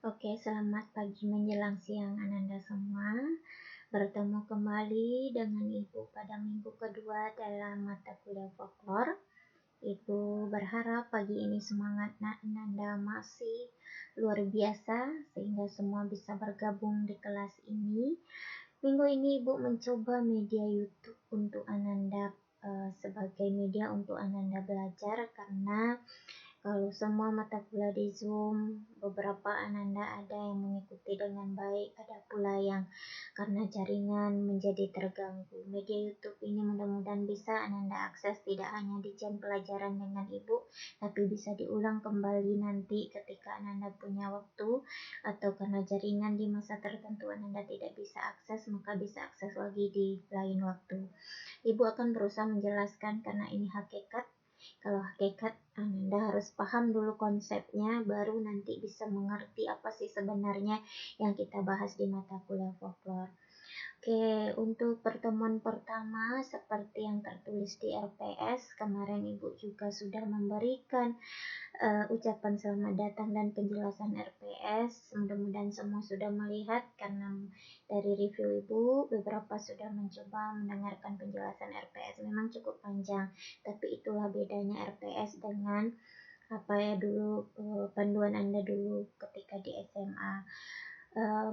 Oke, selamat pagi menjelang siang Ananda semua. Bertemu kembali dengan Ibu pada minggu kedua dalam mata kuliah folklore. Ibu berharap pagi ini semangat Ananda masih luar biasa sehingga semua bisa bergabung di kelas ini. Minggu ini Ibu mencoba media YouTube untuk Ananda sebagai media untuk Ananda belajar, karena kalau semua mata kuliah di Zoom, beberapa Ananda ada yang mengikuti dengan baik, ada pula yang karena jaringan menjadi terganggu. Media YouTube ini mudah-mudahan bisa Ananda akses tidak hanya di jam pelajaran dengan Ibu, tapi bisa diulang kembali nanti ketika Ananda punya waktu, atau karena jaringan di masa tertentu Ananda tidak bisa akses, maka bisa akses lagi di lain waktu. Ibu akan berusaha menjelaskan karena ini hakikat. Kalau hakikat, Anda harus paham dulu konsepnya, baru nanti bisa mengerti apa sih sebenarnya yang kita bahas di mata kuliah folklore. Oke, untuk pertemuan pertama seperti yang tertulis di RPS, kemarin Ibu juga sudah memberikan ucapan selamat datang dan penjelasan RPS. Mudah-mudahan semua sudah melihat, karena dari review Ibu beberapa sudah mencoba mendengarkan penjelasan RPS. Memang cukup panjang, tapi itulah bedanya RPS dengan dulu panduan Anda dulu ketika di SMA.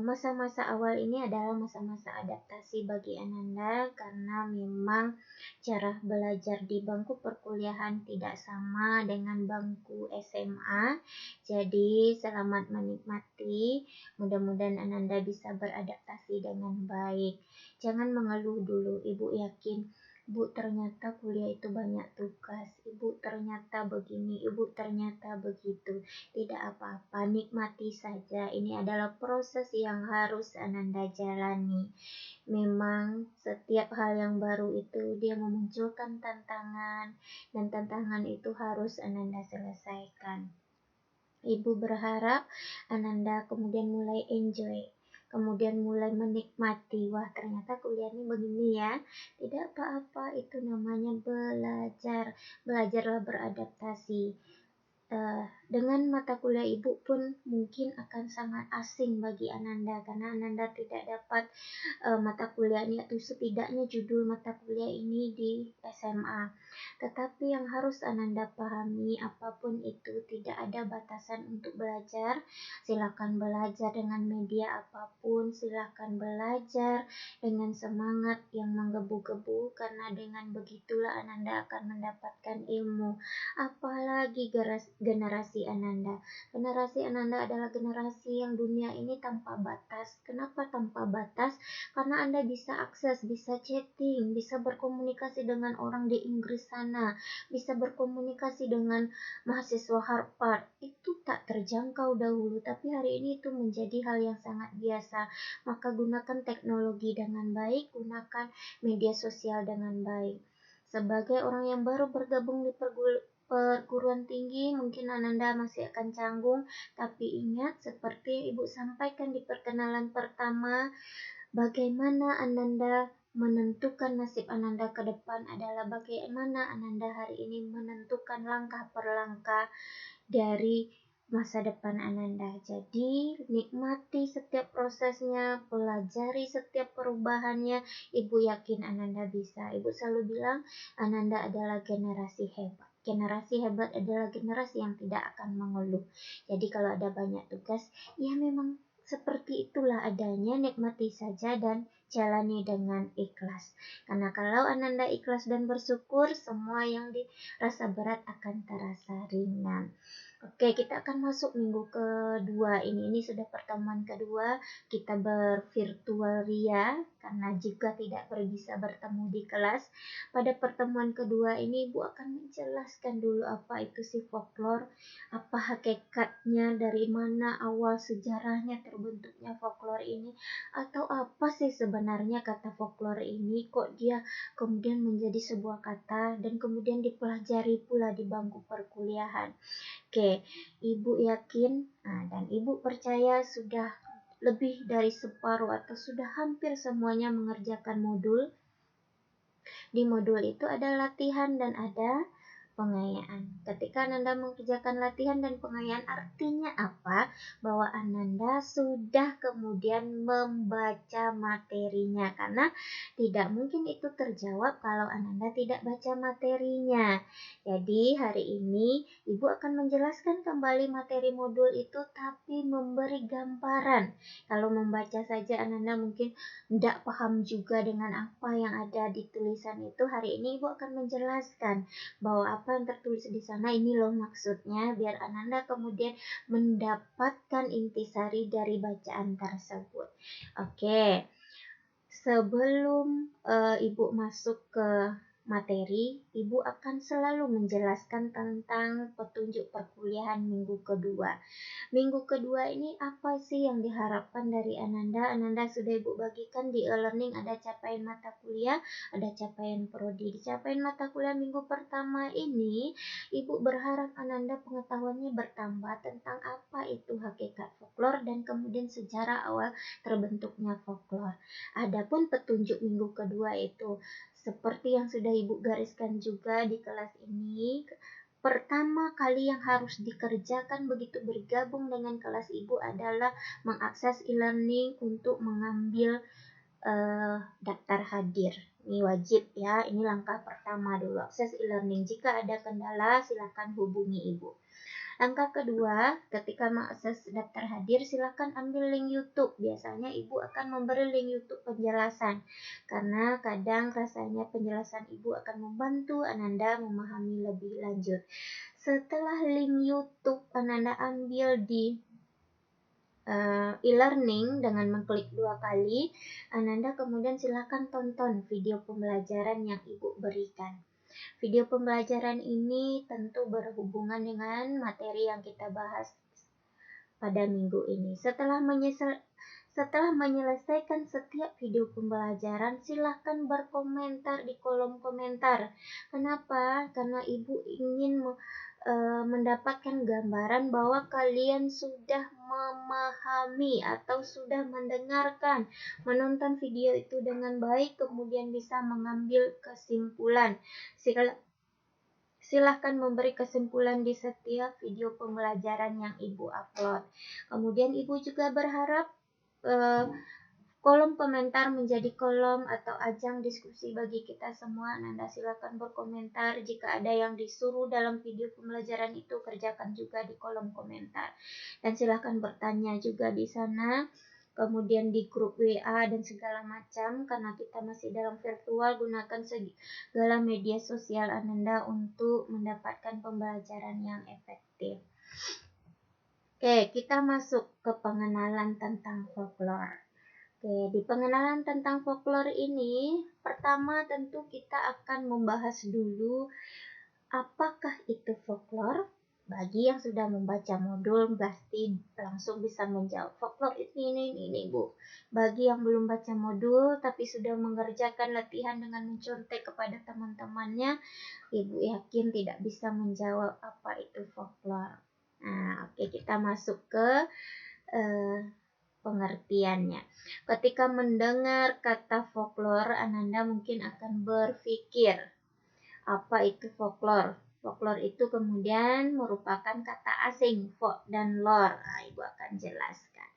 Masa-masa awal ini adalah masa-masa adaptasi bagi Ananda, karena memang cara belajar di bangku perkuliahan tidak sama dengan bangku SMA. Jadi selamat menikmati, mudah-mudahan Ananda bisa beradaptasi dengan baik. Jangan mengeluh dulu, Ibu yakin Bu, ternyata kuliah itu banyak tugas. Ibu ternyata begini, Ibu ternyata begitu. Tidak apa-apa, nikmati saja. Ini adalah proses yang harus Ananda jalani. Memang setiap hal yang baru itu dia memunculkan tantangan, dan tantangan itu harus Ananda selesaikan. Ibu berharap Ananda kemudian mulai enjoy, kemudian mulai menikmati. Wah, ternyata kuliah ini begini ya. Tidak apa-apa, itu namanya belajar. Belajarlah beradaptasi. Dengan mata kuliah Ibu pun mungkin akan sangat asing bagi Ananda, karena Ananda tidak dapat mata kuliah ini, atau setidaknya judul mata kuliah ini di SMA. Tetapi yang harus Ananda pahami, apapun itu tidak ada batasan untuk belajar. Silakan belajar dengan media apapun, silakan belajar dengan semangat yang menggebu-gebu, karena dengan begitulah Ananda akan mendapatkan ilmu. Apalagi generasi Ananda. Generasi Ananda adalah generasi yang dunia ini tanpa batas. Kenapa tanpa batas? Karena Anda bisa akses, bisa chatting, bisa berkomunikasi dengan orang di Inggris sana, bisa berkomunikasi dengan mahasiswa Harvard. Itu tak terjangkau dahulu, tapi hari ini itu menjadi hal yang sangat biasa. Maka gunakan teknologi dengan baik, gunakan media sosial dengan baik. Sebagai orang yang baru bergabung di perguruan tinggi, mungkin Ananda masih akan canggung, tapi ingat seperti yang Ibu sampaikan di perkenalan pertama, bagaimana Ananda menentukan nasib Ananda ke depan adalah bagaimana Ananda hari ini menentukan langkah per langkah dari masa depan Ananda. Jadi nikmati setiap prosesnya, pelajari setiap perubahannya. Ibu yakin Ananda bisa. Ibu selalu bilang Ananda adalah generasi hebat. Generasi hebat adalah generasi yang tidak akan mengeluh. Jadi kalau ada banyak tugas, ya memang seperti itulah adanya, nikmati saja dan jalani dengan ikhlas. Karena kalau Ananda ikhlas dan bersyukur, semua yang dirasa berat akan terasa ringan. Oke, kita akan masuk minggu kedua ini. Ini sudah pertemuan kedua, kita bervirtual ria, karena juga tidak bisa bertemu di kelas. Pada pertemuan kedua ini, Ibu akan menjelaskan dulu apa itu sih folklore, apa hakikatnya, dari mana awal sejarahnya terbentuknya folklore ini, atau apa sih sebenarnya kata folklore ini, kok dia kemudian menjadi sebuah kata dan kemudian dipelajari pula di bangku perkuliahan. Oke, Ibu yakin dan Ibu percaya sudah lebih dari separuh atau sudah hampir semuanya mengerjakan modul. Di modul itu ada latihan dan ada pengayaan. Ketika Ananda mengerjakan latihan dan pengayaan, artinya apa? Bahwa Ananda sudah kemudian membaca materinya, karena tidak mungkin itu terjawab kalau Ananda tidak baca materinya. Jadi hari ini Ibu akan menjelaskan kembali materi modul itu, tapi memberi gambaran. Kalau membaca saja Ananda mungkin tidak paham juga dengan apa yang ada di tulisan itu. Hari ini Ibu akan menjelaskan bahwa apa yang tertulis di sana ini loh maksudnya, biar Ananda kemudian mendapatkan intisari dari bacaan tersebut. Oke, sebelum Ibu masuk ke materi, Ibu akan selalu menjelaskan tentang petunjuk perkuliahan minggu kedua. Minggu kedua ini apa sih yang diharapkan dari Ananda? Ananda sudah Ibu bagikan di e-learning, ada capaian mata kuliah, ada capaian prodi. Di capaian mata kuliah minggu pertama ini, Ibu berharap Ananda pengetahuannya bertambah tentang apa itu hakikat folklore dan kemudian sejarah awal terbentuknya folklore. Adapun petunjuk minggu kedua itu seperti yang sudah Ibu gariskan juga di kelas ini, pertama kali yang harus dikerjakan begitu bergabung dengan kelas Ibu adalah mengakses e-learning untuk mengambil daftar hadir. Ini wajib ya, ini langkah pertama dulu, akses e-learning. Jika ada kendala silakan hubungi Ibu. Langkah kedua, ketika mengakses daftar hadir, silakan ambil link YouTube. Biasanya Ibu akan memberi link YouTube penjelasan, karena kadang rasanya penjelasan Ibu akan membantu Ananda memahami lebih lanjut. Setelah link YouTube Ananda ambil di e-learning dengan mengklik 2 kali, Ananda kemudian silakan tonton video pembelajaran yang Ibu berikan. Video pembelajaran ini tentu berhubungan dengan materi yang kita bahas pada minggu ini. Setelah menyelesaikan setiap video pembelajaran, silahkan berkomentar di kolom komentar. Kenapa? Karena Ibu ingin mendapatkan gambaran bahwa kalian sudah memahami atau sudah mendengarkan, menonton video itu dengan baik, kemudian bisa mengambil kesimpulan. Silahkan memberi kesimpulan di setiap video pembelajaran yang Ibu upload. Kemudian Ibu juga berharap kolom komentar menjadi kolom atau ajang diskusi bagi kita semua. Ananda silakan berkomentar. Jika ada yang disuruh dalam video pembelajaran itu, kerjakan juga di kolom komentar. Dan silakan bertanya juga di sana. Kemudian di grup WA dan segala macam, karena kita masih dalam virtual, gunakan segala media sosial Ananda untuk mendapatkan pembelajaran yang efektif. Oke, kita masuk ke pengenalan tentang folklore. Oke, di pengenalan tentang folklore ini, pertama tentu kita akan membahas dulu apakah itu folklore. Bagi yang sudah membaca modul pasti langsung bisa menjawab folklore ini Bu. Bagi yang belum baca modul tapi sudah mengerjakan latihan dengan mencontek kepada teman-temannya, Ibu yakin tidak bisa menjawab apa itu folklore. Nah, oke, kita masuk ke pengertiannya. Ketika mendengar kata folklore, Ananda mungkin akan berpikir, apa itu folklore? Folklore itu kemudian merupakan kata asing, folk dan lore. Nah, Ibu akan jelaskan.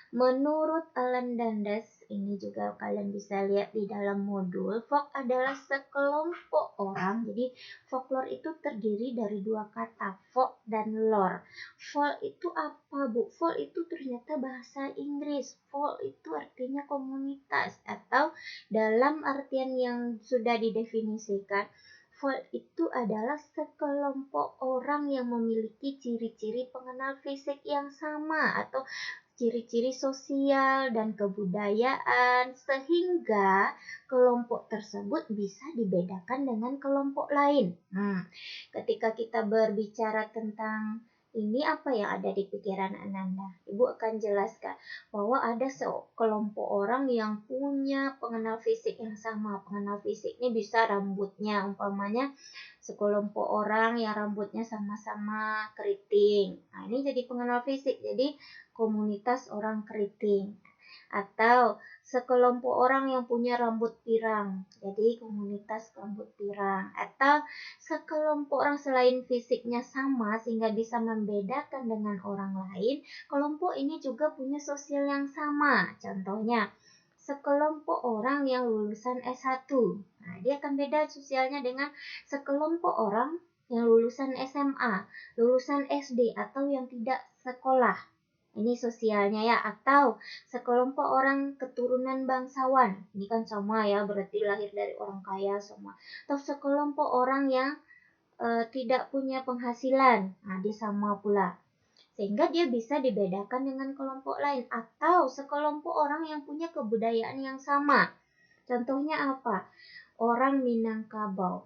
Menurut Alan Dundas, ini juga kalian bisa lihat di dalam modul, folk adalah sekelompok orang. Jadi folklore itu terdiri dari 2 kata, folk dan lore. Folk itu apa Bu? Folk itu ternyata bahasa Inggris. Folk itu artinya komunitas, atau dalam artian yang sudah didefinisikan, folk itu adalah sekelompok orang yang memiliki ciri-ciri pengenal fisik yang sama atau ciri-ciri sosial dan kebudayaan, sehingga kelompok tersebut bisa dibedakan dengan kelompok lain. Ketika kita berbicara tentang ini, apa yang ada di pikiran Ananda? Ibu akan jelaskan bahwa ada sekelompok orang yang punya pengenal fisik yang sama. Pengenal fisik ini bisa rambutnya, umpamanya sekelompok orang yang rambutnya sama-sama keriting. Nah, ini jadi pengenal fisik, jadi komunitas orang keriting. Atau sekelompok orang yang punya rambut pirang, jadi komunitas rambut pirang. Atau sekelompok orang selain fisiknya sama sehingga bisa membedakan dengan orang lain, kelompok ini juga punya sosial yang sama. Contohnya, sekelompok orang yang lulusan S1. Nah, dia akan beda sosialnya dengan sekelompok orang yang lulusan SMA, lulusan SD, atau yang tidak sekolah. Ini sosialnya ya. Atau sekelompok orang keturunan bangsawan. Ini kan sama ya, berarti lahir dari orang kaya semua. Atau sekelompok orang yang tidak punya penghasilan. Nah, dia sama pula. Sehingga dia bisa dibedakan dengan kelompok lain. Atau sekelompok orang yang punya kebudayaan yang sama. Contohnya apa? Orang Minangkabau,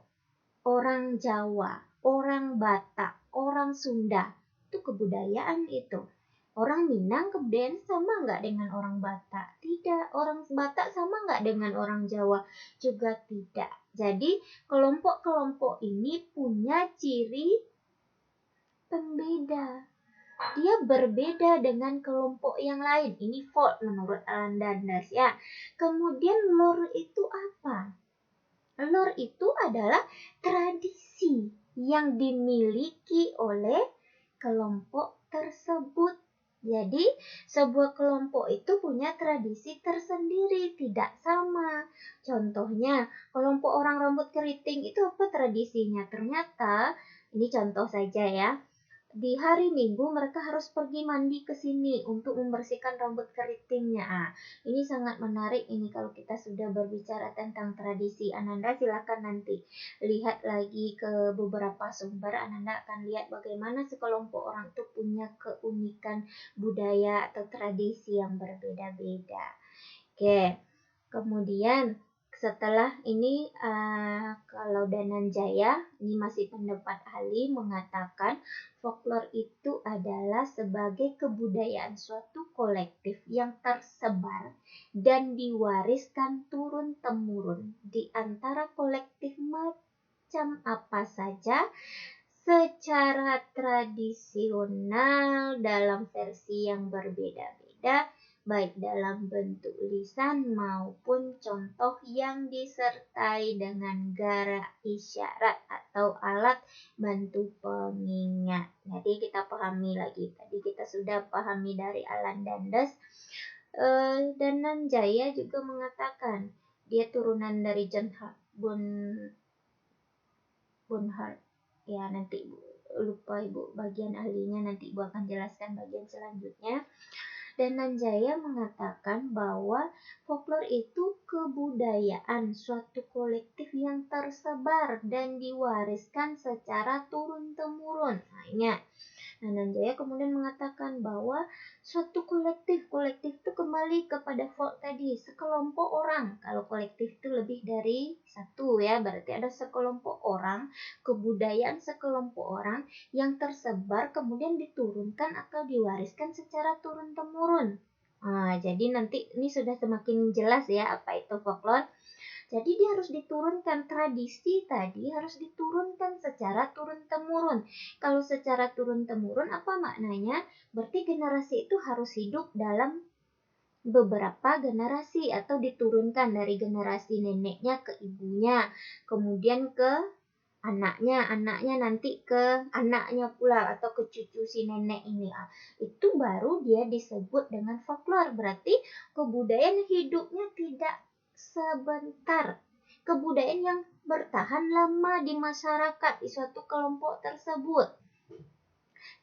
orang Jawa, orang Batak, orang Sunda. Itu kebudayaan itu. Orang Minang kebudayaan sama nggak dengan orang Batak? Tidak. Orang Batak sama nggak dengan orang Jawa? Juga tidak. Jadi kelompok-kelompok ini punya ciri pembeda. Dia berbeda dengan kelompok yang lain. Ini fault menurut Alan Dandas ya. Kemudian lore itu apa? Lore itu adalah tradisi yang dimiliki oleh kelompok tersebut. Jadi, sebuah kelompok itu punya tradisi tersendiri, tidak sama. Contohnya, kelompok orang rambut keriting itu apa tradisinya? Ternyata, ini contoh saja ya. Di hari Minggu mereka harus pergi mandi ke sini untuk membersihkan rambut keritingnya. Ini sangat menarik ini kalau kita sudah berbicara tentang tradisi. Ananda silakan nanti lihat lagi ke beberapa sumber. Ananda akan lihat bagaimana sekelompok orang itu punya keunikan budaya atau tradisi yang berbeda-beda. Oke, kemudian setelah ini kalau Dananjaya, ini masih pendapat ahli, mengatakan folklore itu adalah sebagai kebudayaan suatu kolektif yang tersebar dan diwariskan turun-temurun di antara kolektif macam apa saja secara tradisional dalam versi yang berbeda-beda, baik dalam bentuk lisan maupun contoh yang disertai dengan gerak isyarat atau alat bantu pengingat. Jadi kita pahami lagi. Tadi kita sudah pahami dari Alan Dandas. Dananjaya juga mengatakan dia turunan dari John Bonhart. Ya, nanti Ibu lupa Ibu bagian ahlinya, nanti Ibu akan jelaskan bagian selanjutnya. Dananjaya mengatakan bahwa folklore itu kebudayaan suatu kolektif yang tersebar dan diwariskan secara turun-temurun. Nah, ingat. Dananjaya kemudian mengatakan bahwa suatu kolektif itu kembali kepada folk tadi, sekelompok orang. Kalau kolektif itu lebih dari satu ya, berarti ada sekelompok orang, kebudayaan sekelompok orang yang tersebar kemudian diturunkan atau diwariskan secara turun-temurun. Nah, jadi nanti ini sudah semakin jelas ya apa itu folklore. Jadi dia harus diturunkan, tradisi tadi harus diturunkan secara turun-temurun. Kalau secara turun-temurun apa maknanya? Berarti generasi itu harus hidup dalam beberapa generasi atau diturunkan dari generasi neneknya ke ibunya, kemudian ke anaknya nanti ke anaknya pula atau ke cucu si nenek ini. Itu baru dia disebut dengan folklore. Berarti kebudayaan hidupnya tidak sebentar. Kebudayaan yang bertahan lama di masyarakat di suatu kelompok tersebut.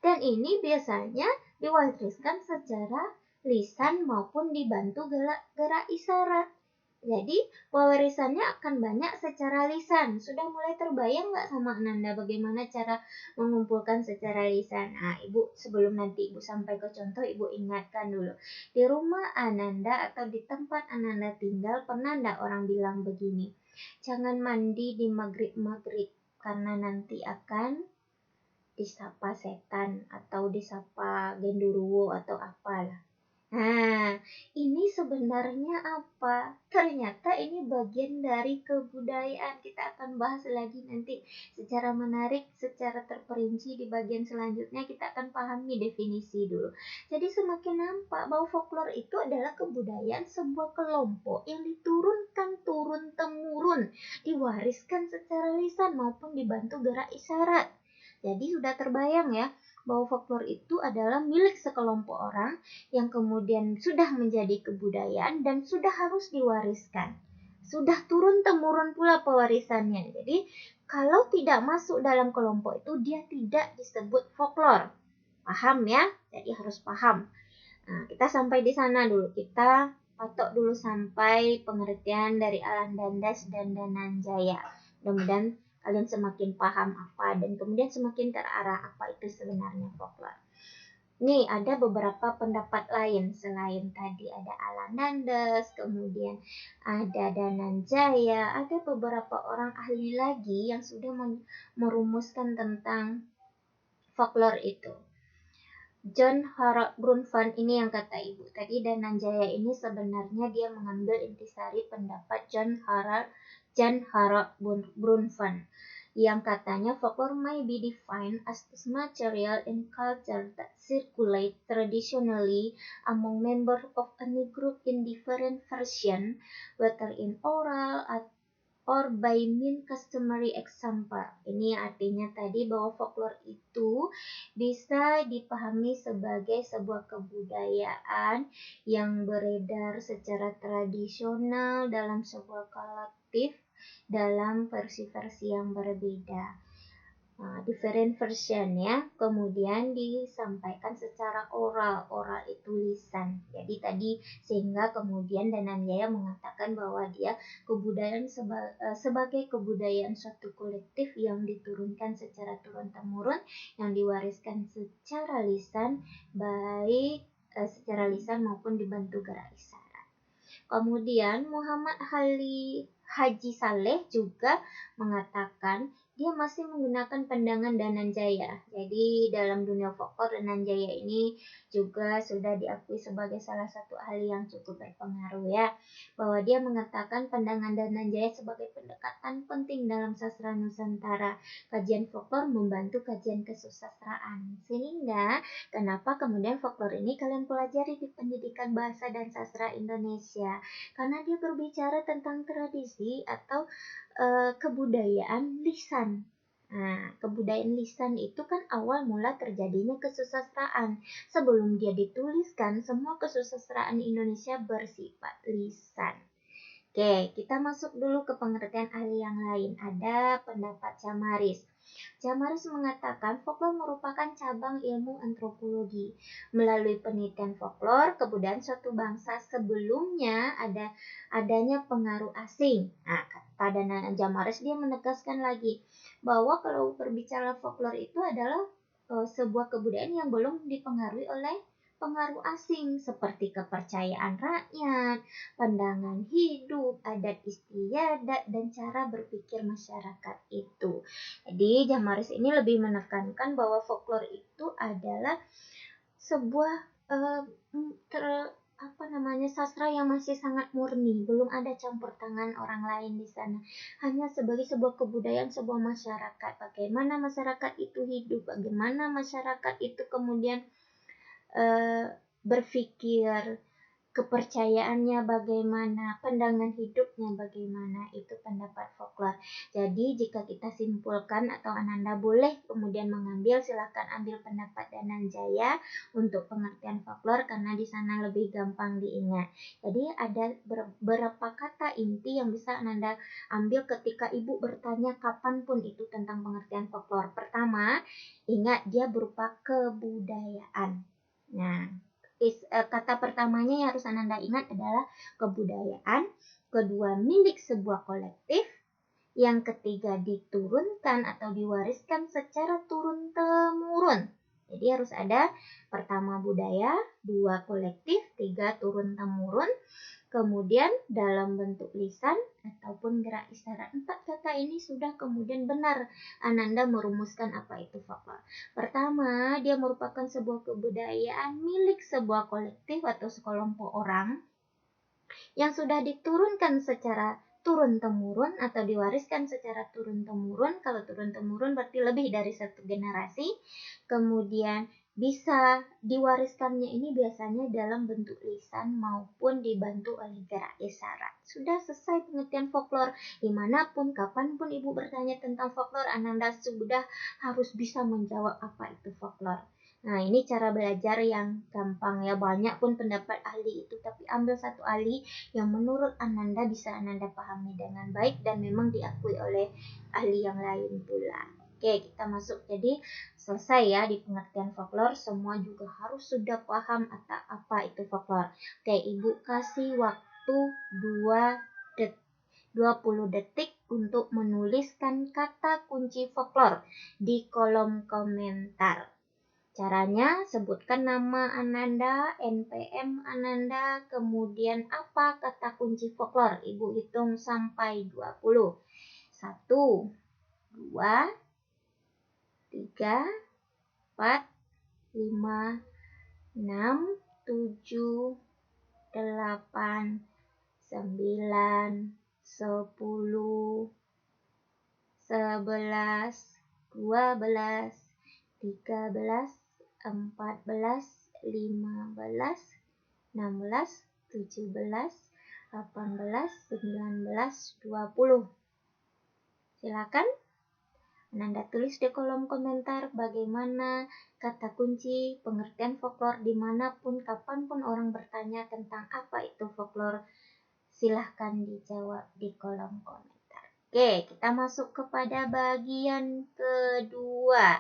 Dan ini biasanya diwariskan secara lisan maupun dibantu gerak isyarat. Jadi pewarisannya akan banyak secara lisan. Sudah mulai terbayang nggak sama Ananda bagaimana cara mengumpulkan secara lisan? Nah, Ibu sebelum nanti Ibu sampai ke contoh, Ibu ingatkan dulu. Di rumah Ananda atau di tempat Ananda tinggal pernah nggak orang bilang begini? Jangan mandi di maghrib-maghrib karena nanti akan disapa setan atau disapa genderuwo atau apalah. Nah, ini sebenarnya apa? Ternyata ini bagian dari kebudayaan. Kita akan bahas lagi nanti secara menarik, secara terperinci di bagian selanjutnya. Kita akan pahami definisi dulu. Jadi semakin nampak bahwa folklore itu adalah kebudayaan sebuah kelompok yang diturunkan turun-temurun, diwariskan secara lisan maupun dibantu gerak isyarat. Jadi sudah terbayang ya, bahwa folklore itu adalah milik sekelompok orang yang kemudian sudah menjadi kebudayaan dan sudah harus diwariskan. Sudah turun-temurun pula pewarisannya. Jadi, kalau tidak masuk dalam kelompok itu, dia tidak disebut folklore. Paham ya? Jadi harus paham. Nah, kita sampai di sana dulu. Kita patok dulu sampai pengertian dari Alan Dandas dan Dananjaya. Mudah-mudahan kalian semakin paham apa dan kemudian semakin terarah apa itu sebenarnya folklore. Nih ada beberapa pendapat lain selain tadi ada Alanandas, kemudian ada Dananjaya, ada beberapa orang ahli lagi yang sudah merumuskan tentang folklore itu. John Harald Brunfan ini yang kata ibu tadi, Dananjaya ini sebenarnya dia mengambil intisari pendapat John Harald Brunfan yang katanya folklore may be defined as material in culture that circulate traditionally among members of any group in different version, whether in oral or by mean customary example. Ini artinya tadi bahwa folklore itu bisa dipahami sebagai sebuah kebudayaan yang beredar secara tradisional dalam sebuah kolektif dalam versi-versi yang berbeda. Different version ya, kemudian disampaikan secara oral itu lisan. Jadi tadi sehingga kemudian Dananjaya mengatakan bahwa dia kebudayaan sebagai kebudayaan suatu kolektif yang diturunkan secara turun-temurun, yang diwariskan secara lisan, baik secara lisan maupun dibantu gerak isyarat. Kemudian Muhammad Haji Saleh juga mengatakan dia masih menggunakan pandangan Dananjaya. Jadi dalam dunia folklore Dananjaya ini juga sudah diakui sebagai salah satu ahli yang cukup berpengaruh ya. Bahwa dia mengatakan pandangan Dananjaya sebagai pendekatan penting dalam sastra Nusantara. Kajian folklore membantu kajian kesusastraan. Sehingga kenapa kemudian folklore ini kalian pelajari di pendidikan bahasa dan sastra Indonesia? Karena dia berbicara tentang tradisi atau kebudayaan lisan. Nah, kebudayaan lisan itu kan awal mula terjadinya kesusastraan. Sebelum dia dituliskan, semua kesusastraan Indonesia bersifat lisan. Oke, kita masuk dulu ke pengertian ahli yang lain. Ada pendapat Jamaris. Jamaris mengatakan folklore merupakan cabang ilmu antropologi. Melalui penelitian folklore, kebudayaan suatu bangsa sebelumnya adanya pengaruh asing. Nah, pada Jamaris dia menegaskan lagi bahwa kalau berbicara folklore itu adalah sebuah kebudayaan yang belum dipengaruhi oleh pengaruh asing seperti kepercayaan rakyat, pandangan hidup, adat istiadat, dan cara berpikir masyarakat itu. Jadi Jamaris ini lebih menekankan bahwa folklore itu adalah sebuah sastra yang masih sangat murni, belum ada campur tangan orang lain di sana. Hanya sebagai sebuah kebudayaan sebuah masyarakat. Bagaimana masyarakat itu hidup, bagaimana masyarakat itu kemudian berpikir, kepercayaannya bagaimana, pandangan hidupnya bagaimana, itu pendapat folklore. Jadi jika kita simpulkan atau Ananda boleh kemudian mengambil, silakan ambil pendapat Dananjaya untuk pengertian folklore karena di sana lebih gampang diingat. Jadi ada beberapa kata inti yang bisa Ananda ambil ketika ibu bertanya kapanpun itu tentang pengertian folklore. Pertama, ingat dia berupa kebudayaan. Nah, kata pertamanya yang harus Ananda ingat adalah kebudayaan, kedua milik sebuah kolektif, yang ketiga diturunkan atau diwariskan secara turun-temurun. Jadi harus ada pertama budaya, dua kolektif, tiga turun-temurun, kemudian dalam bentuk lisan ataupun gerak isyarat. 4 kata ini sudah kemudian benar Ananda merumuskan apa itu folklore. Pertama, dia merupakan sebuah kebudayaan milik sebuah kolektif atau sekelompok orang yang sudah diturunkan secara turun-temurun atau diwariskan secara turun-temurun. Kalau turun-temurun berarti lebih dari satu generasi. Kemudian bisa diwariskannya ini biasanya dalam bentuk lisan maupun dibantu oleh gerak isyarat. Sudah selesai pengertian folklore. Dimanapun, kapanpun ibu bertanya tentang folklore, Ananda sudah harus bisa menjawab apa itu folklore. Nah, ini cara belajar yang gampang ya. Banyak pun pendapat ahli itu, tapi ambil satu ahli yang menurut Ananda bisa Ananda pahami dengan baik dan memang diakui oleh ahli yang lain pula. Oke, kita masuk. Jadi selesai ya di pengertian folklore. Semua juga harus sudah paham atau apa itu folklore. Oke, ibu kasih waktu 20 detik untuk menuliskan kata kunci folklore di kolom komentar. Caranya, sebutkan nama Ananda, NPM Ananda, kemudian apa kata kunci folklore. Ibu hitung sampai 20. 1, 2, 3, 4, 5, 6, 7, 8, 9, 10, 11, 12, 13, 14, 15, 16, 17, 18, 19, 20. Silakan Ananda tulis di kolom komentar bagaimana kata kunci pengertian folklore dimanapun, kapanpun orang bertanya tentang apa itu folklore. Silahkan dijawab di kolom komentar. Oke, kita masuk kepada bagian kedua.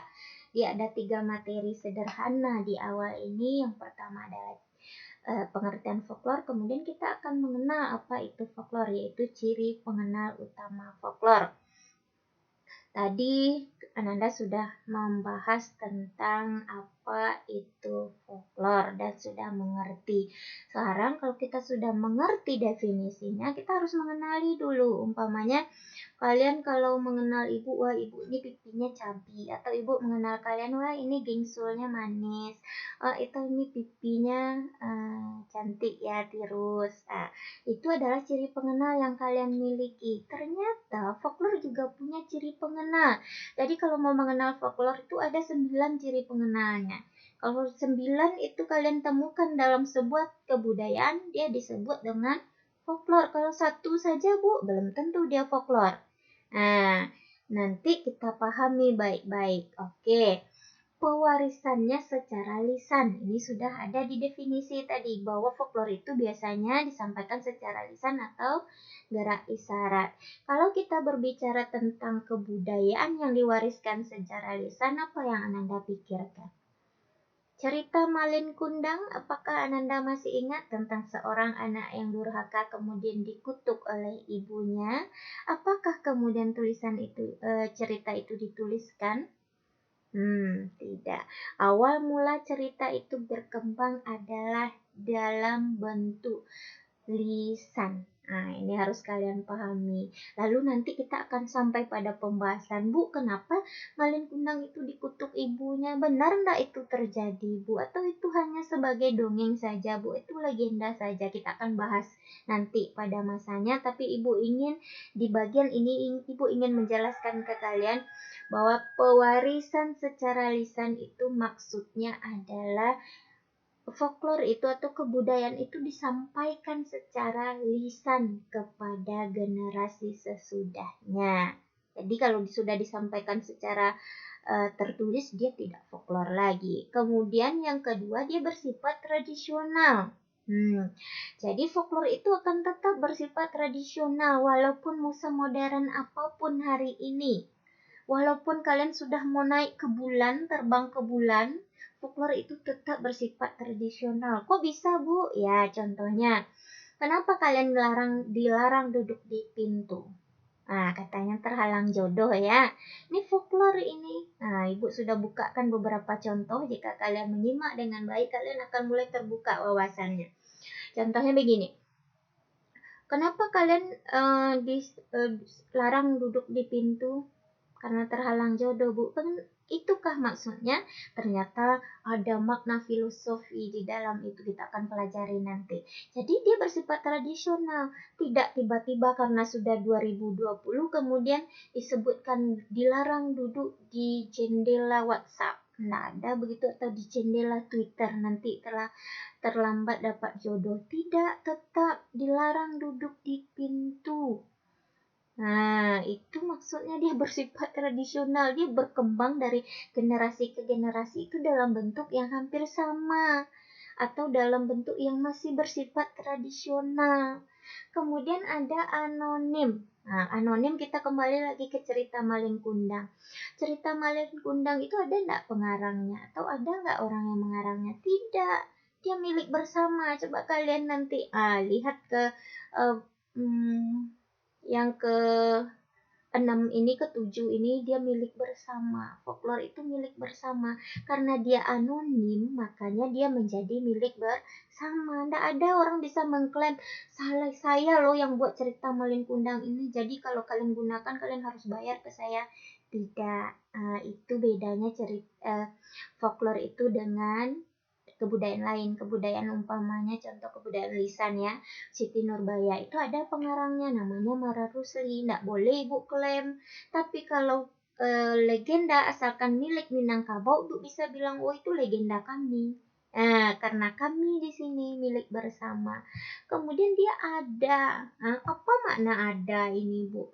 Dia ada 3 materi sederhana di awal ini. Yang pertama adalah pengertian folklore. Kemudian kita akan mengenal apa itu folklore, yaitu ciri pengenal utama folklore. Tadi Ananda sudah membahas tentang apa itu folklore dan sudah mengerti. Sekarang kalau kita sudah mengerti definisinya, kita harus mengenali dulu. Umpamanya kalian kalau mengenal ibu, wah ibu ini pipinya cabi, atau ibu mengenal kalian, wah ini gingsulnya manis, itu ini pipinya cantik ya, tirus. Itu adalah ciri pengenal yang kalian miliki. Ternyata folklore juga punya ciri pengenal. Jadi kalau mau mengenal folklore itu ada 9 ciri pengenalnya. Kalau 9 itu kalian temukan dalam sebuah kebudayaan, dia disebut dengan folklore. Kalau satu saja Bu, belum tentu dia folklore. Nah, nanti kita pahami baik-baik. Oke, pewarisannya secara lisan. Ini sudah ada di definisi tadi, bahwa folklore itu biasanya disampaikan secara lisan atau gerak isyarat. Kalau kita berbicara tentang kebudayaan yang diwariskan secara lisan, apa yang Ananda pikirkan? Cerita Malin Kundang, apakah Ananda masih ingat tentang seorang anak yang durhaka kemudian dikutuk oleh ibunya? Apakah kemudian cerita itu dituliskan? Tidak. Awal mula cerita itu berkembang adalah dalam bentuk lisan. Nah, ini harus kalian pahami. Lalu nanti kita akan sampai pada pembahasan, Bu, kenapa Malin Kundang itu dikutuk ibunya? Benar enggak itu terjadi, Bu? Atau itu hanya sebagai dongeng saja, Bu? Itu legenda saja. Kita akan bahas nanti pada masanya. Tapi Ibu ingin di bagian ini, Ibu ingin menjelaskan ke kalian bahwa pewarisan secara lisan itu maksudnya adalah folklore itu atau kebudayaan itu disampaikan secara lisan kepada generasi sesudahnya. Jadi kalau sudah disampaikan secara tertulis, dia tidak folklore lagi. Kemudian yang kedua, dia bersifat tradisional. Jadi folklore itu akan tetap bersifat tradisional walaupun musim modern apapun hari ini. Walaupun kalian sudah mau naik ke bulan, terbang ke bulan, folklore itu tetap bersifat tradisional. Kok bisa, Bu? Ya, contohnya, kenapa kalian dilarang duduk di pintu? Nah, katanya terhalang jodoh ya. Ini folklore ini. Nah, Ibu sudah bukakan beberapa contoh. Jika kalian menyimak dengan baik, kalian akan mulai terbuka wawasannya. Contohnya begini. Kenapa kalian dilarang duduk di pintu? Karena terhalang jodoh, Bu. Kan itukah maksudnya? Ternyata ada makna filosofi di dalam itu, kita akan pelajari nanti. Jadi dia bersifat tradisional, tidak tiba-tiba karena sudah 2020 kemudian disebutkan dilarang duduk di jendela WhatsApp. Nggak ada begitu, atau di jendela Twitter nanti telah terlambat dapat jodoh. Tidak, tetap dilarang duduk di pintu. Nah, itu maksudnya dia bersifat tradisional, dia berkembang dari generasi ke generasi itu dalam bentuk yang hampir sama atau dalam bentuk yang masih bersifat tradisional. Kemudian ada anonim. Nah, anonim kita kembali lagi ke cerita Malin Kundang. Cerita Malin Kundang itu ada enggak pengarangnya? Atau ada enggak orang yang mengarangnya? Tidak. Dia milik bersama. Coba kalian nanti lihat ke uh, yang ke 6 ini, ke-7 ini dia milik bersama. Folklore itu milik bersama. Karena dia anonim, makanya dia menjadi milik bersama. Nggak ada orang bisa mengklaim, saya loh yang buat cerita Malin Kundang ini, jadi kalau kalian gunakan, kalian harus bayar ke saya. Tidak. Itu bedanya cerita folklore itu dengan kebudayaan lain. Kebudayaan umpamanya contoh kebudayaan lisan ya, Siti Nurbaya itu ada pengarangnya namanya Mara Rusli, nggak boleh ibu klaim. Tapi kalau legenda asalkan milik Minangkabau, ibu bisa bilang oh itu legenda kami. Karena kami di sini milik bersama. Kemudian dia ada. Apa makna ada ini, Bu?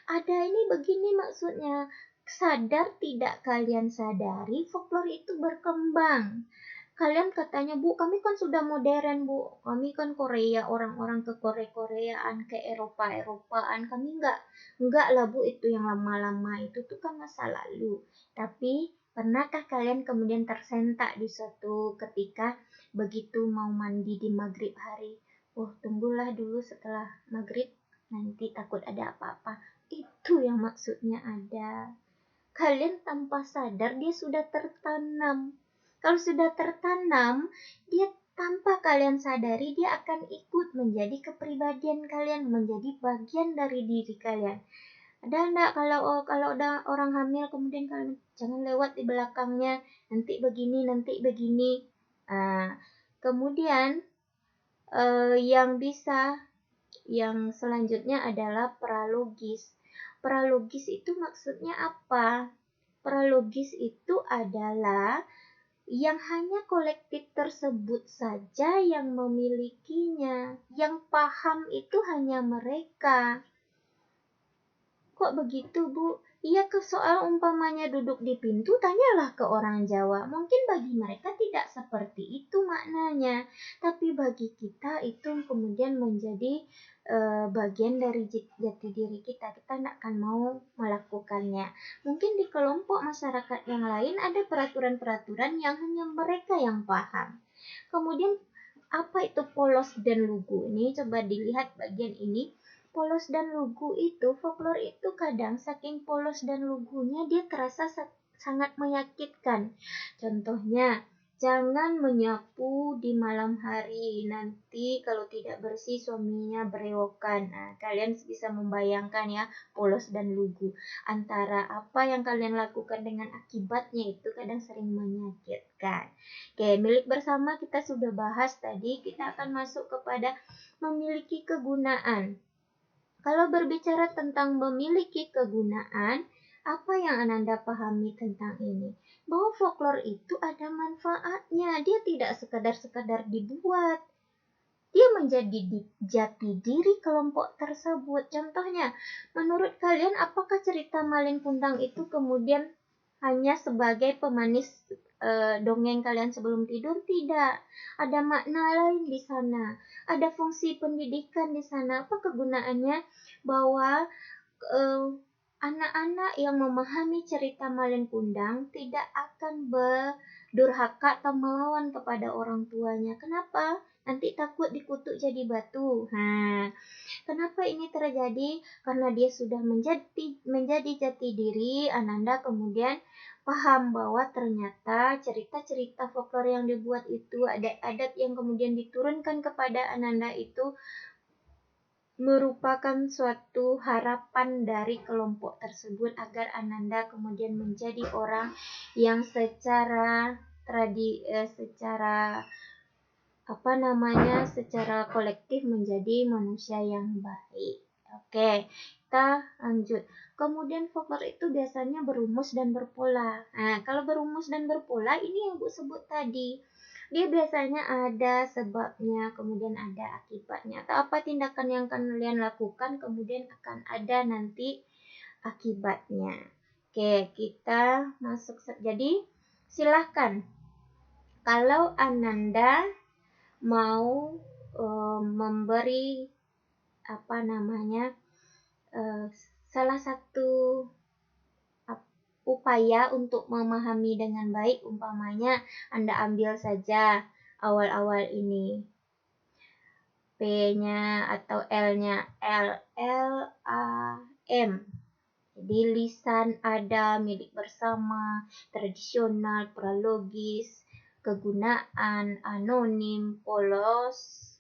Ada ini begini maksudnya. Sadar tidak kalian sadari, folklore itu berkembang. Kalian katanya, Bu, kami kan sudah modern, Bu. Kami kan Korea, orang-orang ke Korea-Koreaan, ke Eropa-Eropaan. Kami enggak lah, Bu, itu yang lama-lama itu tuh kan masa lalu. Tapi pernahkah kalian kemudian tersentak di suatu ketika begitu mau mandi di maghrib hari? Oh, tunggulah dulu setelah maghrib, nanti takut ada apa-apa. Itu yang maksudnya ada. Kalian tanpa sadar dia sudah tertanam. Kalau sudah tertanam, dia tanpa kalian sadari dia akan ikut menjadi kepribadian kalian, menjadi bagian dari diri kalian. Ada enggak kalau ada orang hamil kemudian kalian jangan lewat di belakangnya, nanti begini. Kemudian yang selanjutnya adalah pralogis. Pralogis itu maksudnya apa? Pralogis itu adalah yang hanya kolektif tersebut saja yang memilikinya. Yang paham itu hanya mereka. Kok begitu, Bu? Iya, ke soal umpamanya duduk di pintu, tanyalah ke orang Jawa. Mungkin bagi mereka tidak seperti itu maknanya. Tapi bagi kita itu kemudian menjadi bagian dari jati diri kita. Kita tidak akan mau melakukannya. Mungkin di kelompok masyarakat yang lain ada peraturan-peraturan yang hanya mereka yang paham. Kemudian apa itu polos dan lugu? Ini coba dilihat bagian ini. Polos dan lugu itu, folklore itu kadang saking polos dan lugunya dia terasa sangat menyakitkan. Contohnya, jangan menyapu di malam hari, nanti kalau tidak bersih suaminya berewokan. Kalian bisa membayangkan ya, polos dan lugu. Antara apa yang kalian lakukan dengan akibatnya itu kadang sering menyakitkan. Oke, milik bersama kita sudah bahas tadi, kita akan masuk kepada memiliki kegunaan. Kalau berbicara tentang memiliki kegunaan, apa yang Ananda pahami tentang ini? Bahwa folklore itu ada manfaatnya. Dia tidak sekadar dibuat. Dia menjadi jati diri kelompok tersebut. Contohnya, menurut kalian apakah cerita Malin Kundang itu kemudian hanya sebagai pemanis dongeng kalian sebelum tidur? Tidak. Ada makna lain di sana. Ada fungsi pendidikan di sana. Apa kegunaannya? Bahwa anak-anak yang memahami cerita Malin Kundang tidak akan berdurhaka atau melawan kepada orang tuanya. Kenapa? Nanti takut dikutuk jadi batu. Kenapa ini terjadi? Karena dia sudah menjadi jati diri, Ananda kemudian paham bahwa ternyata cerita-cerita folklore yang dibuat itu, adat-adat yang kemudian diturunkan kepada Ananda itu merupakan suatu harapan dari kelompok tersebut agar Ananda kemudian menjadi orang yang secara secara kolektif menjadi manusia yang baik. Oke, kita lanjut. Kemudian folklore itu biasanya berumus dan berpola. Nah, kalau berumus dan berpola ini yang Bu sebut tadi. Dia biasanya ada sebabnya, kemudian ada akibatnya. Atau apa tindakan yang kalian lakukan, kemudian akan ada nanti akibatnya. Oke, kita masuk. Jadi, silahkan. Kalau Ananda mau memberi salah satu upaya untuk memahami dengan baik, umpamanya Anda ambil saja awal-awal ini P-nya atau L-nya LLAM. Jadi lisan, ada, milik bersama, tradisional, pralogis, kegunaan, anonim, polos,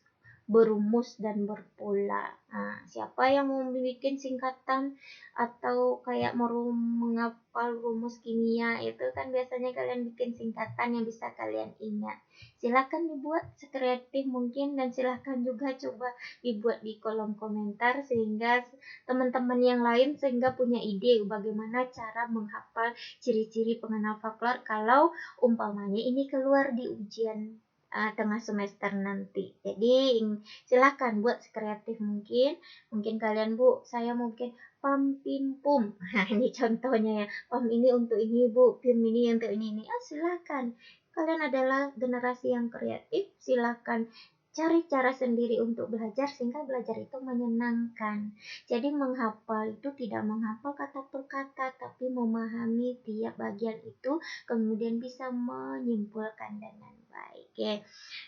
berumus dan berpola. Nah, siapa yang mau bikin singkatan atau kayak mau menghafal rumus kimia itu kan biasanya kalian bikin singkatan yang bisa kalian ingat. Silahkan dibuat sekreatif mungkin dan silahkan juga coba dibuat di kolom komentar sehingga teman-teman yang lain sehingga punya ide bagaimana cara menghafal ciri-ciri pengenal folklore kalau umpamanya ini keluar di ujian tengah semester nanti. Jadi silahkan buat sekreatif mungkin. Mungkin kalian Bu, saya mungkin pam pim pum. Nah ini contohnya ya. Pam ini untuk ini Bu, pim ini untuk ini. Silahkan. Kalian adalah generasi yang kreatif. Silahkan cari cara sendiri untuk belajar sehingga belajar itu menyenangkan. Jadi menghafal itu tidak menghafal kata per kata, tapi memahami tiap bagian itu kemudian bisa menyimpulkan dengan baik. Oke.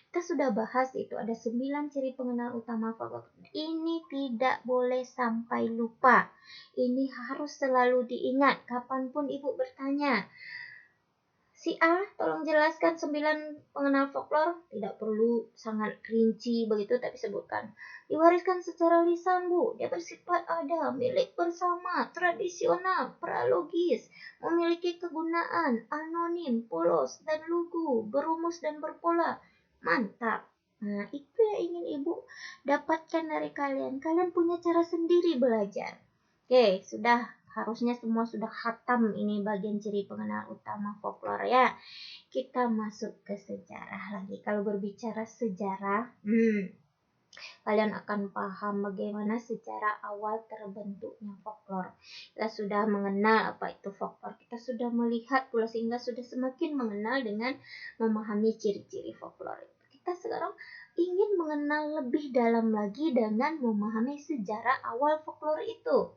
Kita sudah bahas itu ada 9 ciri pengenal utama folklore. Ini tidak boleh sampai lupa. Ini harus selalu diingat kapanpun Ibu bertanya. Si A, tolong jelaskan 9 pengenal folklore. Tidak perlu sangat rinci begitu, tapi sebutkan. Diwariskan secara lisan, Bu. Dia bersifat ada, milik bersama, tradisional, pralogis, memiliki kegunaan, anonim, polos, dan lugu, berumus dan berpola. Mantap. Nah, itu yang ingin Ibu dapatkan dari kalian. Kalian punya cara sendiri belajar. Oke, harusnya semua sudah khatam ini bagian ciri pengenal utama folklore ya. Kita masuk ke sejarah lagi. Kalau berbicara sejarah, kalian akan paham bagaimana sejarah awal terbentuknya folklore. Kita sudah mengenal apa itu folklore. Kita sudah melihat pula sehingga sudah semakin mengenal dengan memahami ciri-ciri folklore. Kita sekarang ingin mengenal lebih dalam lagi dengan memahami sejarah awal folklore itu.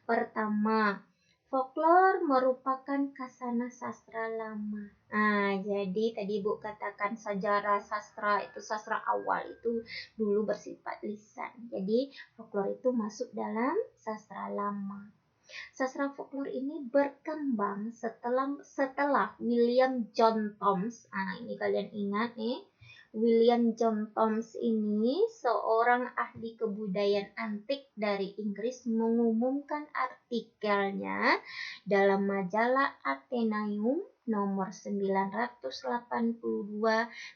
Pertama, folklore merupakan kasana sastra lama. Nah, jadi tadi Bu katakan sejarah sastra itu sastra awal itu dulu bersifat lisan. Jadi folklore itu masuk dalam sastra lama. Sastra folklore ini berkembang setelah William John Thoms. Nah, ini kalian ingat nih. William John Thoms ini seorang ahli kebudayaan antik dari Inggris mengumumkan artikelnya dalam majalah Athenaeum nomor 982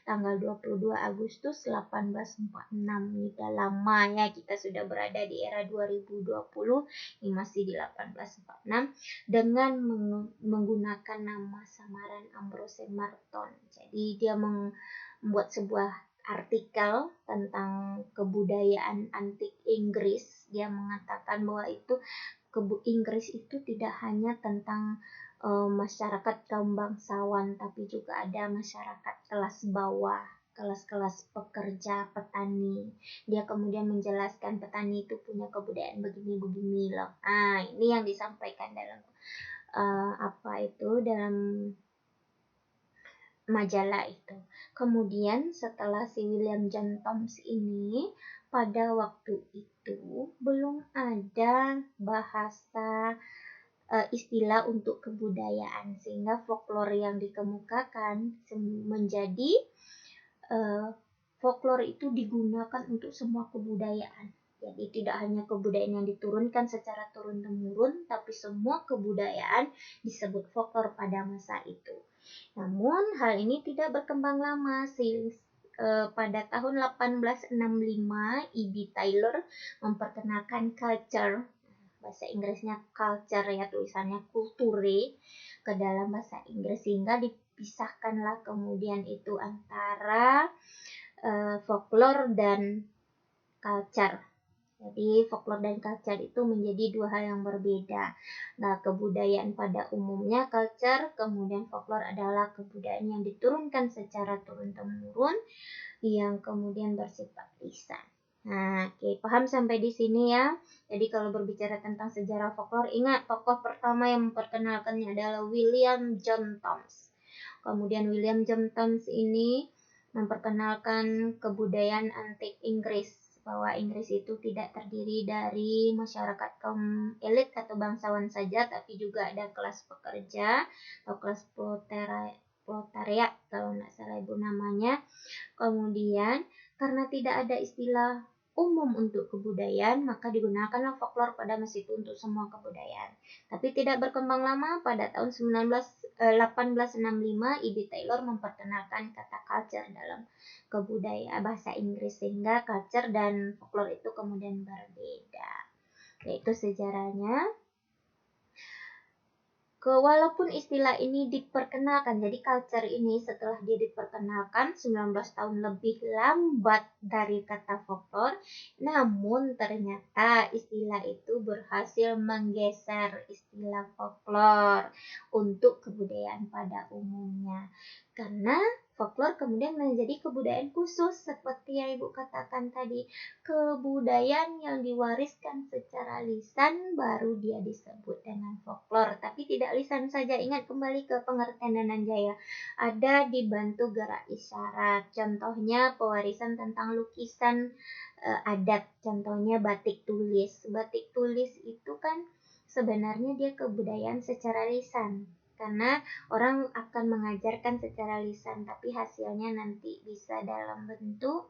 tanggal 22 Agustus 1846. Ini udah lama ya, kita sudah berada di era 2020, ini masih di 1846 dengan menggunakan nama samaran Ambrose Marton. Jadi dia membuat sebuah artikel tentang kebudayaan antik Inggris. Dia mengatakan bahwa Inggris itu tidak hanya tentang masyarakat kaum bangsawan, tapi juga ada masyarakat kelas bawah, kelas-kelas pekerja, petani. Dia kemudian menjelaskan petani itu punya kebudayaan begini-begini loh. Nah, ini yang disampaikan dalam dalam majalah itu. Kemudian setelah si William John Thoms ini, pada waktu itu belum ada bahasa istilah untuk kebudayaan, sehingga folklore yang dikemukakan menjadi folklore itu digunakan untuk semua kebudayaan. Jadi tidak hanya kebudayaan yang diturunkan secara turun-temurun, tapi semua kebudayaan disebut folklore pada masa itu. Namun hal ini tidak berkembang lama. Pada tahun 1865, E.B. Taylor memperkenalkan culture, bahasa Inggrisnya culture ya, tulisannya culture, ke dalam bahasa Inggris, sehingga dipisahkanlah kemudian itu antara folklore dan culture. Jadi folklore dan culture itu menjadi dua hal yang berbeda. Nah, kebudayaan pada umumnya culture, kemudian folklore adalah kebudayaan yang diturunkan secara turun-temurun yang kemudian bersifat lisan. Nah, oke, paham sampai di sini ya. Jadi kalau berbicara tentang sejarah folklore, ingat tokoh pertama yang memperkenalkannya adalah William John Thoms. Kemudian William John Thoms ini memperkenalkan kebudayaan antik Inggris, bahwa Inggris itu tidak terdiri dari masyarakat kaum elit atau bangsawan saja, tapi juga ada kelas pekerja atau kelas proletariat kalau nggak salah ibu namanya. Kemudian karena tidak ada istilah umum untuk kebudayaan, maka digunakanlah folklore pada masa itu untuk semua kebudayaan. Tapi tidak berkembang lama, pada tahun 1865 E.B. Taylor memperkenalkan kata culture dalam kebudayaan bahasa Inggris, sehingga culture dan folklore itu kemudian berbeda. Yaitu sejarahnya. Walaupun istilah ini diperkenalkan, jadi culture ini setelah dia diperkenalkan 19 tahun lebih lambat dari kata folklore, namun ternyata istilah itu berhasil menggeser istilah folklore untuk kebudayaan pada umumnya. Karena folklore kemudian menjadi kebudayaan khusus, seperti yang Ibu katakan tadi, kebudayaan yang diwariskan secara lisan baru dia disebut dengan folklore. Tapi tidak lisan saja, ingat kembali ke pengertian Dananjaya, ada dibantu gerak isyarat. Contohnya pewarisan tentang lukisan adat, contohnya batik tulis. Batik tulis itu kan sebenarnya dia kebudayaan secara lisan, karena orang akan mengajarkan secara lisan, tapi hasilnya nanti bisa dalam bentuk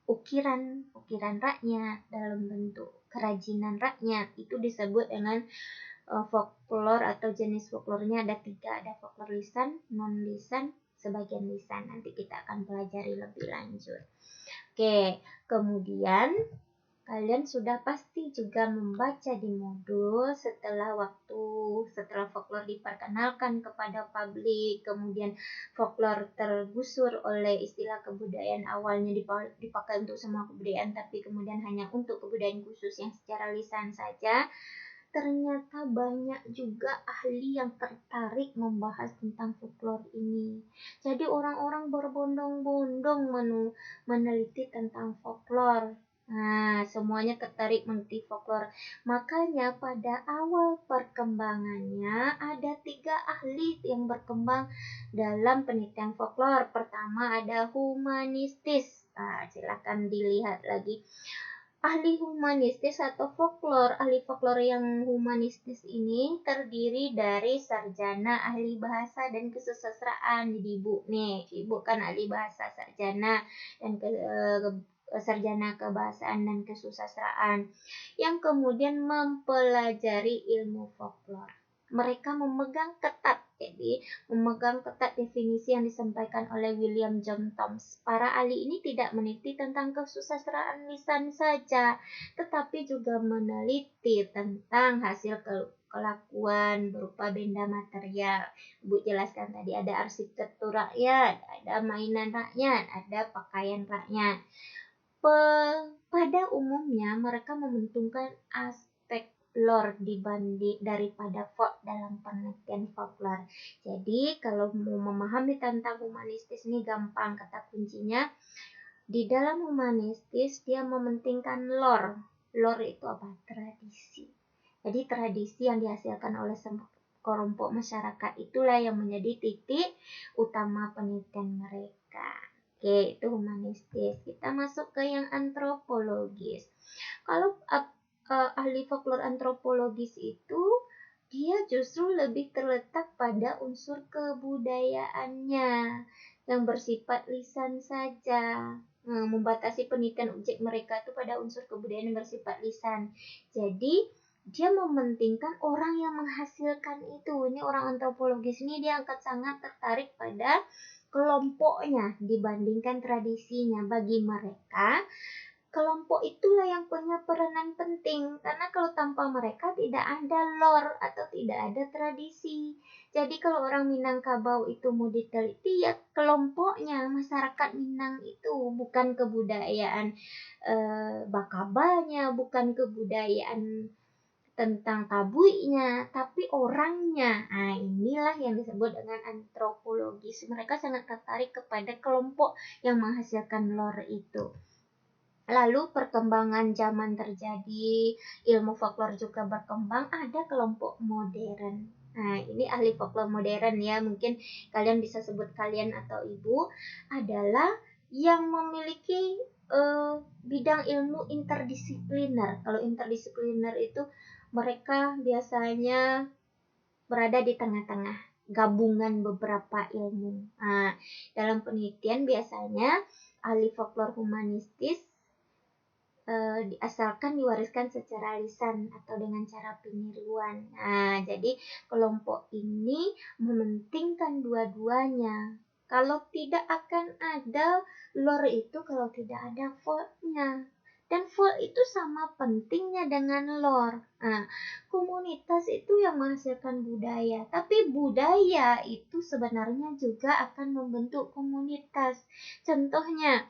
ukiran rakyat, dalam bentuk kerajinan rakyat. Itu disebut dengan folklore, atau jenis folklornya ada 3, ada folklore lisan, non lisan, sebagian lisan. Nanti kita akan pelajari lebih lanjut. Oke, kemudian kalian sudah pasti juga membaca di modul setelah folklore diperkenalkan kepada publik, kemudian folklore tergusur oleh istilah kebudayaan, awalnya dipakai untuk semua kebudayaan, tapi kemudian hanya untuk kebudayaan khusus yang secara lisan saja. Ternyata banyak juga ahli yang tertarik membahas tentang folklore ini. Jadi orang-orang berbondong-bondong meneliti tentang folklore. Nah, semuanya tertarik meneliti folklore. Makanya pada awal perkembangannya ada 3 ahli yang berkembang dalam penelitian folklore. Pertama ada humanistis. Nah, silakan dilihat lagi. Ahli humanistis atau folklore, ahli folklore yang humanistis ini terdiri dari sarjana, ahli bahasa, dan kesusastraan. Jadi ibu kan ahli bahasa, sarjana, dan sarjana kebahasaan dan kesusastraan, yang kemudian mempelajari ilmu folklore. Mereka memegang ketat definisi yang disampaikan oleh William John Thoms. Para ahli ini tidak meneliti tentang kesusastraan lisan saja, tetapi juga meneliti tentang hasil kelakuan berupa benda material. Ibu jelaskan tadi ada arsitektur rakyat, ada mainan rakyat, ada pakaian rakyat. Pada umumnya mereka mementingkan aspek lore daripada folk dalam penelitian folklore. Jadi kalau mau memahami tentang humanistis ini gampang, kata kuncinya di dalam humanistis dia mementingkan lore. Lore itu apa? Tradisi. Jadi tradisi yang dihasilkan oleh kelompok masyarakat itulah yang menjadi titik utama penelitian mereka. Oke, itu humanistis. Kita masuk ke yang antropologis. Kalau ahli folklore antropologis itu dia justru lebih terletak pada unsur kebudayaannya yang bersifat lisan saja. membatasi penelitian objek mereka itu pada unsur kebudayaan yang bersifat lisan. Jadi dia mementingkan orang yang menghasilkan itu. Ini orang antropologis ini dia akan sangat tertarik pada kelompoknya dibandingkan tradisinya. Bagi mereka, kelompok itulah yang punya peranan penting, karena kalau tanpa mereka tidak ada lore atau tidak ada tradisi. Jadi kalau orang Minangkabau itu mau diteliti, ya kelompoknya, masyarakat Minang itu, bukan kebudayaan Bakabanya, bukan kebudayaan tentang tabuinya, tapi orangnya. Nah, inilah yang disebut dengan antropologis. Mereka sangat tertarik kepada kelompok yang menghasilkan lore itu. Lalu perkembangan zaman terjadi, ilmu folklore juga berkembang, ada kelompok modern. Nah, ini ahli folklore modern ya, mungkin kalian bisa sebut kalian atau ibu, adalah yang memiliki bidang ilmu interdisipliner. Kalau interdisipliner itu mereka biasanya berada di tengah-tengah, gabungan beberapa ilmu. Nah, dalam penelitian biasanya ahli folklore humanistis asalkan diwariskan secara lisan atau dengan cara peniruan. Nah, jadi kelompok ini mementingkan dua-duanya. Kalau tidak akan ada lore itu kalau tidak ada folk-nya. Dan folk itu sama pentingnya dengan lore. Nah, komunitas itu yang menghasilkan budaya. Tapi budaya itu sebenarnya juga akan membentuk komunitas. Contohnya,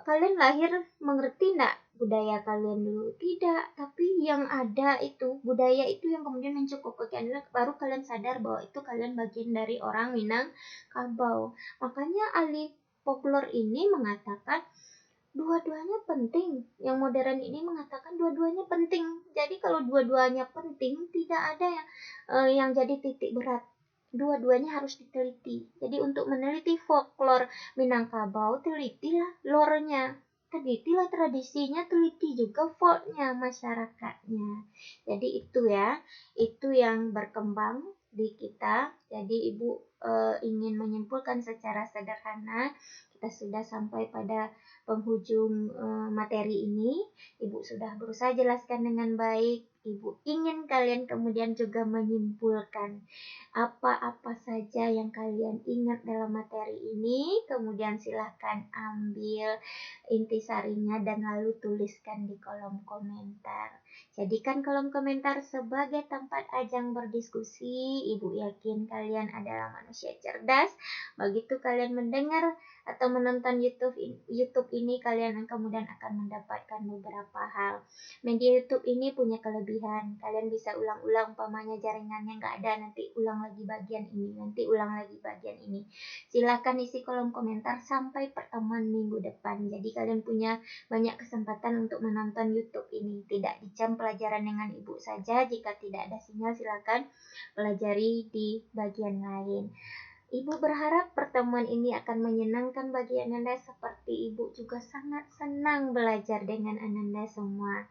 kalian lahir mengerti enggak budaya kalian dulu? Tidak, tapi yang ada itu, budaya itu yang kemudian mencukupi kalian, baru kalian sadar bahwa itu kalian bagian dari orang Minangkabau. Makanya ahli folklore ini mengatakan dua-duanya penting. Yang modern ini mengatakan dua-duanya penting. Jadi kalau dua-duanya penting, tidak ada yang jadi titik berat. Dua-duanya harus diteliti. Jadi untuk meneliti folklore Minangkabau, telitilah lore-nya, telitilah tradisinya, teliti juga folknya, masyarakatnya. Jadi itu ya, itu yang berkembang di kita. Jadi ibu ingin menyimpulkan secara sederhana, kita sudah sampai pada penghujung materi ini. Ibu sudah berusaha jelaskan dengan baik. Ibu ingin kalian kemudian juga menyimpulkan apa-apa saja yang kalian ingat dalam materi ini, kemudian silahkan ambil intisarinya dan lalu tuliskan di kolom komentar. Jadikan kolom komentar sebagai tempat ajang berdiskusi. Ibu yakin kalian adalah manusia cerdas. Begitu kalian mendengar atau menonton YouTube ini, kalian kemudian akan mendapatkan beberapa hal. Media YouTube ini punya kelebihan. Kalian bisa ulang-ulang, umpamanya jaringannya nggak ada, nanti ulang lagi bagian ini, nanti ulang lagi bagian ini. Silahkan isi kolom komentar sampai pertemuan minggu depan. Jadi kalian punya banyak kesempatan untuk menonton YouTube ini. Tidak di jam pelajaran dengan ibu saja. Jika tidak ada sinyal, silahkan pelajari di bagian lain. Ibu berharap pertemuan ini akan menyenangkan bagi Ananda, seperti ibu juga sangat senang belajar dengan Ananda semua.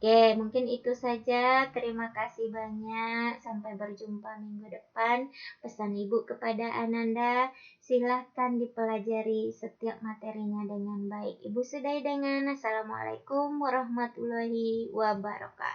Oke, mungkin itu saja. Terima kasih banyak. Sampai berjumpa minggu depan. Pesan ibu kepada Ananda, silahkan dipelajari setiap materinya dengan baik. Ibu sudahi dengan Assalamualaikum warahmatullahi wabarakatuh.